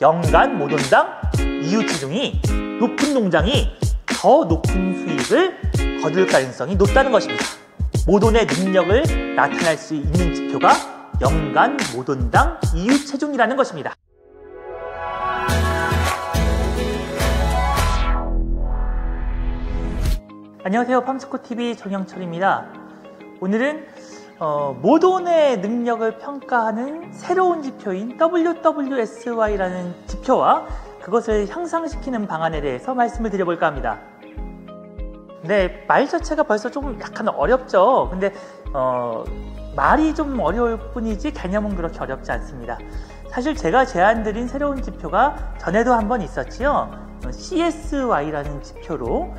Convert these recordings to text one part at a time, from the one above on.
연간 모돈당 이유 체중이 높은 농장이 더 높은 수익을 거둘 가능성이 높다는 것입니다. 모돈의 능력을 나타낼 수 있는 지표가 연간 모돈당 이유 체중이라는 것입니다. 안녕하세요. 팜스코TV 정영철입니다. 오늘은 모돈의 능력을 평가하는 새로운 지표인 WWSY라는 지표와 그것을 향상시키는 방안에 대해서 말씀을 드려볼까 합니다. 네, 말 자체가 벌써 좀 약간 어렵죠. 근데 말이 좀 어려울 뿐이지 개념은 그렇게 어렵지 않습니다. 사실 제가 제안드린 새로운 지표가 전에도 한번 있었지요. CSY라는 지표로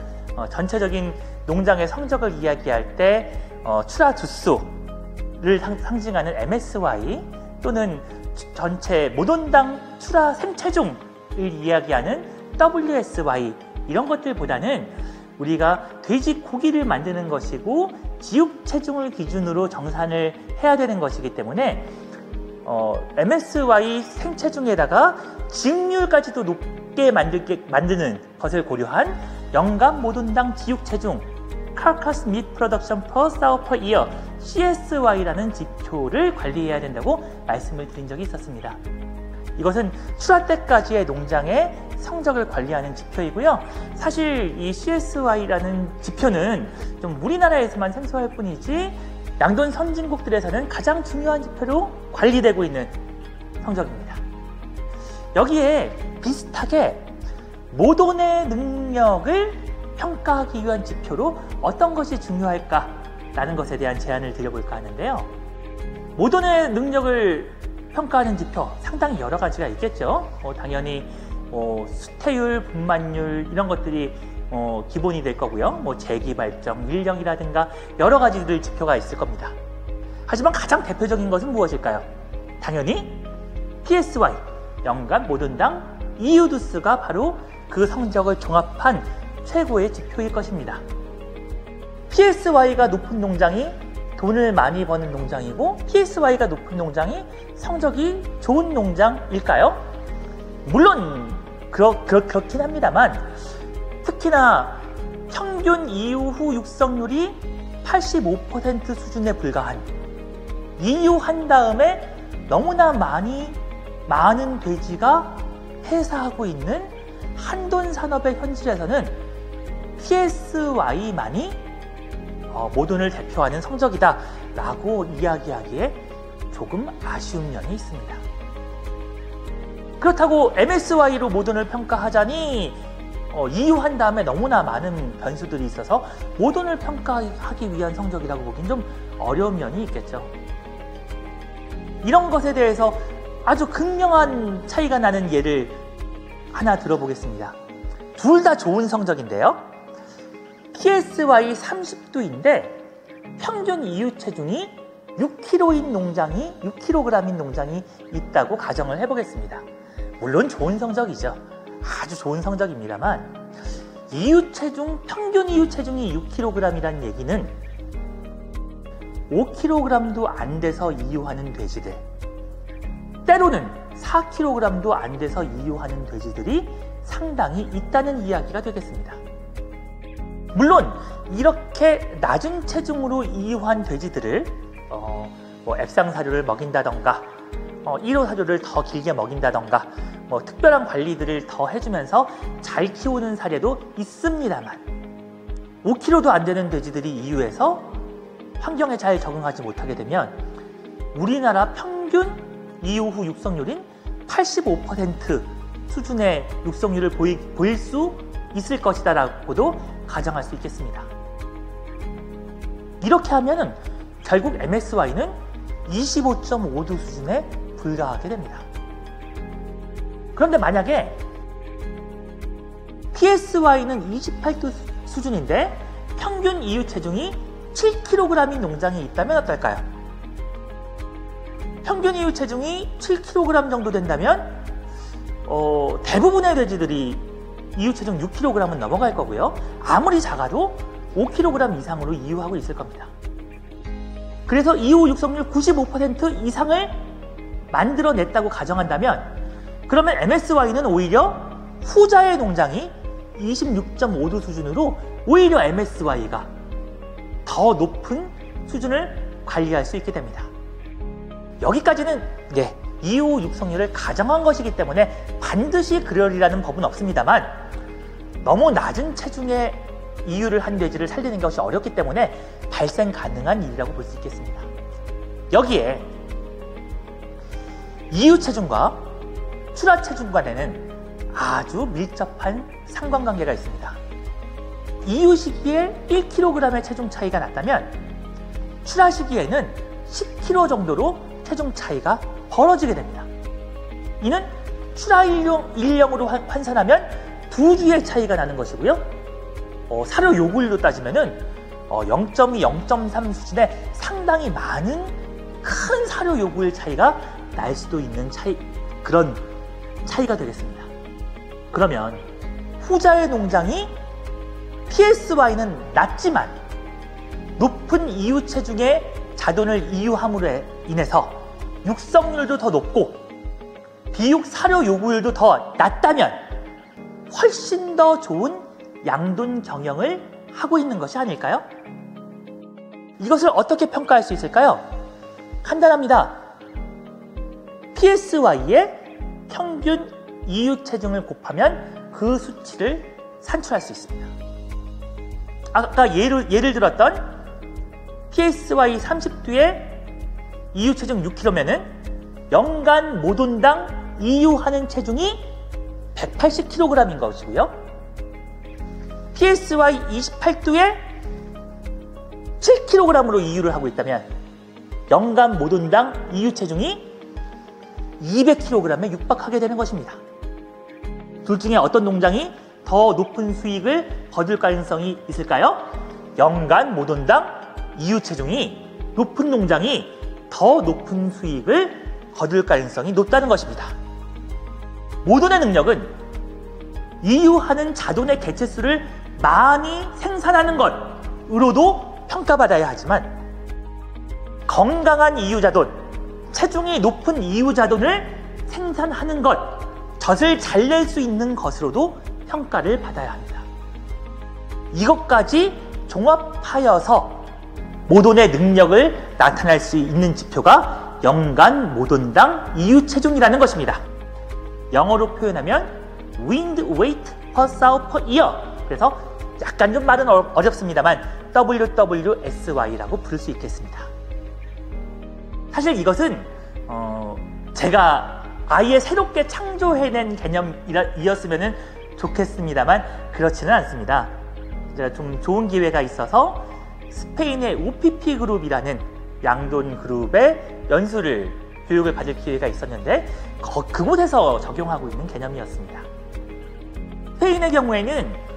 전체적인 농장의 성적을 이야기할 때 출하 주수를 상징하는 MSY 또는 전체 모돈당 출하 생체중을 이야기하는 WSY, 이런 것들보다는 우리가 돼지 고기를 만드는 것이고 지육 체중을 기준으로 정산을 해야 되는 것이기 때문에 MSY 생체중에다가 지육률까지도 높게 만드는 것을 고려한 연간 모돈당 지육 체중 Carcass Meat Production per Sow per Year CSY라는 지표를 관리해야 된다고 말씀을 드린 적이 있었습니다. 이것은 출하 때까지의 농장의 성적을 관리하는 지표이고요. 사실 이 CSY라는 지표는 좀 우리나라에서만 생소할 뿐이지 양돈 선진국들에서는 가장 중요한 지표로 관리되고 있는 성적입니다. 여기에 비슷하게 모돈의 능력을 평가하기 위한 지표로 어떤 것이 중요할까라는 것에 대한 제안을 드려볼까 하는데요. 모돈의 능력을 평가하는 지표 상당히 여러 가지가 있겠죠. 당연히 수태율, 분만율 이런 것들이 기본이 될 거고요. 재기발정, 밀령이라든가 여러 가지들 지표가 있을 겁니다. 하지만 가장 대표적인 것은 무엇일까요? 당연히 PSY, 연간 모돈당 이유두스가 바로 그 성적을 종합한 최고의 지표일 것입니다. PSY가 높은 농장이 돈을 많이 버는 농장이고 PSY가 높은 농장이 성적이 좋은 농장일까요? 물론 그렇긴 합니다만, 특히나 평균 이유 후 육성률이 85% 수준에 불과한, 이유한 다음에 너무나 많은 돼지가 폐사하고 있는 한돈 산업의 현실에서는 PSY만이 모돈을 대표하는 성적이다 라고 이야기하기에 조금 아쉬운 면이 있습니다. 그렇다고 MSY로 모돈을 평가하자니 이유한 다음에 너무나 많은 변수들이 있어서 모돈을 평가하기 위한 성적이라고 보긴 좀 어려운 면이 있겠죠. 이런 것에 대해서 아주 극명한 차이가 나는 예를 하나 들어보겠습니다. 둘 다 좋은 성적인데요. PSY 30도인데 평균 이유 체중이 6kg인 농장이 있다고 가정을 해보겠습니다. 물론 좋은 성적이죠. 아주 좋은 성적입니다만, 평균 이유 체중이 6kg이라는 얘기는 5kg도 안 돼서 이유하는 돼지들, 때로는 4kg도 안 돼서 이유하는 돼지들이 상당히 있다는 이야기가 되겠습니다. 물론 이렇게 낮은 체중으로 이유한 돼지들을 앱상 사료를 먹인다던가 1호 사료를 더 길게 먹인다던가 특별한 관리들을 더 해주면서 잘 키우는 사례도 있습니다만, 5kg도 안 되는 돼지들이 이유해서 환경에 잘 적응하지 못하게 되면 우리나라 평균 이유 후 육성률인 85% 수준의 육성률을 보일 수 있을 것이다 라고도 가정할 수 있겠습니다. 이렇게 하면은 결국 MSY는 25.5도 수준에 불과하게 됩니다. 그런데 만약에 PSY는 28도 수준인데 평균 이유 체중이 7kg인 농장이 있다면 어떨까요? 평균 이유 체중이 7kg 정도 된다면 대부분의 돼지들이 이유 체중 6kg은 넘어갈 거고요. 아무리 작아도 5kg 이상으로 이유하고 있을 겁니다. 그래서 이후 육성률 95% 이상을 만들어냈다고 가정한다면 그러면 MSY는 오히려 후자의 농장이 26.5도 수준으로 오히려 MSY가 더 높은 수준을 관리할 수 있게 됩니다. 여기까지는 이후 육성률을 가정한 것이기 때문에 반드시 그러리라는 법은 없습니다만, 너무 낮은 체중의 이유를 한 돼지를 살리는 것이 어렵기 때문에 발생 가능한 일이라고 볼 수 있겠습니다. 여기에 이유 체중과 출하 체중 간에는 아주 밀접한 상관관계가 있습니다. 이유 시기에 1kg의 체중 차이가 났다면 출하 시기에는 10kg 정도로 체중 차이가 벌어지게 됩니다. 이는 출하 일령으로 환산하면 2주의 차이가 나는 것이고요. 사료 요구율로 따지면은 0.2, 0.3 수준의 상당히 많은 큰 사료 요구율 차이가 날 수도 있는 그런 차이가 되겠습니다. 그러면 후자의 농장이 PSY는 낮지만 높은 이유 체중의 자돈을 이유함으로 인해서 육성률도 더 높고 비육 사료 요구율도 더 낮다면 훨씬 더 좋은 양돈 경영을 하고 있는 것이 아닐까요? 이것을 어떻게 평가할 수 있을까요? 간단합니다. PSY의 평균 이유 체중을 곱하면 그 수치를 산출할 수 있습니다. 아까 예를 들었던 PSY 30두의 이유 체중 6kg면은 연간 모돈당 이유하는 체중이 180kg인 것이고요. PSY 28두에 7kg으로 이유를 하고 있다면 연간 모돈당 이유 체중이 200kg에 육박하게 되는 것입니다. 둘 중에 어떤 농장이 더 높은 수익을 거둘 가능성이 있을까요? 연간 모돈당 이유 체중이 높은 농장이 더 높은 수익을 거둘 가능성이 높다는 것입니다. 모돈의 능력은 이유하는 자돈의 개체수를 많이 생산하는 것으로도 평가받아야 하지만 건강한 이유자돈, 체중이 높은 이유자돈을 생산하는 것, 젖을 잘 낼 수 있는 것으로도 평가를 받아야 합니다. 이것까지 종합하여서 모돈의 능력을 나타낼 수 있는 지표가 연간 모돈당 이유 체중이라는 것입니다. 영어로 표현하면 wind weight per sow per year. 그래서 약간 좀 말은 어렵습니다만 WWSY라고 부를 수 있겠습니다. 사실 이것은 제가 아예 새롭게 창조해낸 개념이었으면 좋겠습니다만 그렇지는 않습니다. 제가 좀 좋은 기회가 있어서 스페인의 OPP 그룹이라는 양돈 그룹의 교육을 받을 기회가 있었는데 그곳에서 적용하고 있는 개념이었습니다. 스페인의 경우에는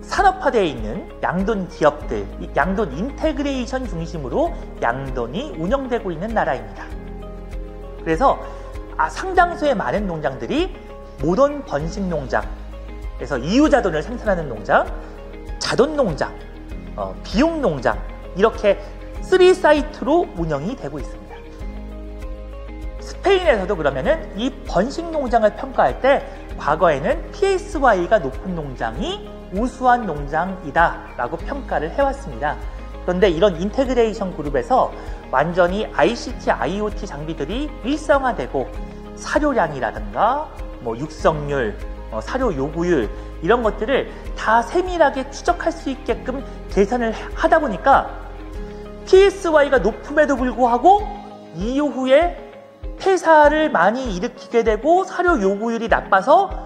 산업화되어 있는 양돈 기업들, 양돈 인테그레이션 중심으로 양돈이 운영되고 있는 나라입니다. 그래서 상당수의 많은 농장들이 모돈 번식 농장에서 이유자돈을 생산하는 농장, 자돈 농장, 비육 농장 이렇게 3사이트로 운영이 되고 있습니다. 스페인에서도 그러면은 이 번식 농장을 평가할 때 과거에는 PSY가 높은 농장이 우수한 농장이다 라고 평가를 해왔습니다. 그런데 이런 인테그레이션 그룹에서 완전히 ICT, IoT 장비들이 일상화되고 사료량이라든가 육성률, 사료 요구율 이런 것들을 다 세밀하게 추적할 수 있게끔 계산을 하다 보니까 PSY가 높음에도 불구하고 이유 후에 폐사를 많이 일으키게 되고 사료 요구율이 나빠서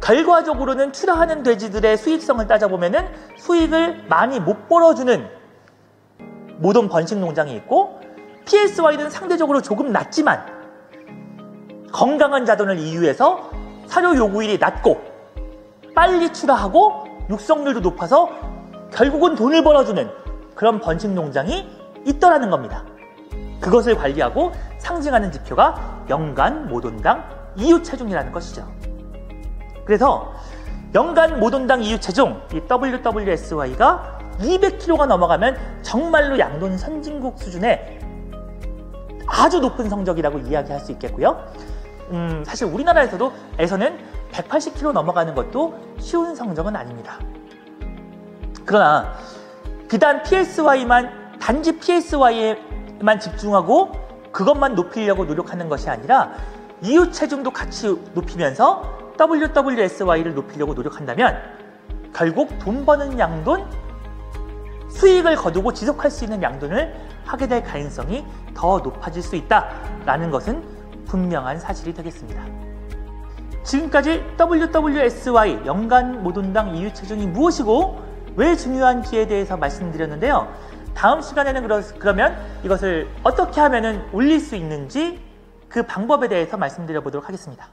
결과적으로는 출하하는 돼지들의 수익성을 따져보면은 수익을 많이 못 벌어주는 모돈 번식 농장이 있고 PSY는 상대적으로 조금 낮지만 건강한 자돈을 이유해서 사료 요구율이 낮고 빨리 출하하고 육성률도 높아서 결국은 돈을 벌어주는 그런 번식 농장이 있더라는 겁니다. 그것을 관리하고 상징하는 지표가 연간 모돈당 이유 체중이라는 것이죠. 그래서 연간 모돈당 이유 체중, 이 WWSY가 200kg가 넘어가면 정말로 양돈 선진국 수준의 아주 높은 성적이라고 이야기할 수 있겠고요. 사실 우리나라에서는 180kg 넘어가는 것도 쉬운 성적은 아닙니다. 그러나 비단 단지 PSY에만 집중하고 그것만 높이려고 노력하는 것이 아니라 이유 체중도 같이 높이면서 WWSY를 높이려고 노력한다면 결국 돈 버는 양돈, 수익을 거두고 지속할 수 있는 양돈을 하게 될 가능성이 더 높아질 수 있다라는 것은 분명한 사실이 되겠습니다. 지금까지 WWSY, 연간 모돈당 이유 체중이 무엇이고 왜 중요한지에 대해서 말씀드렸는데요. 다음 시간에는 그러면 이것을 어떻게 하면 올릴 수 있는지 그 방법에 대해서 말씀드려 보도록 하겠습니다.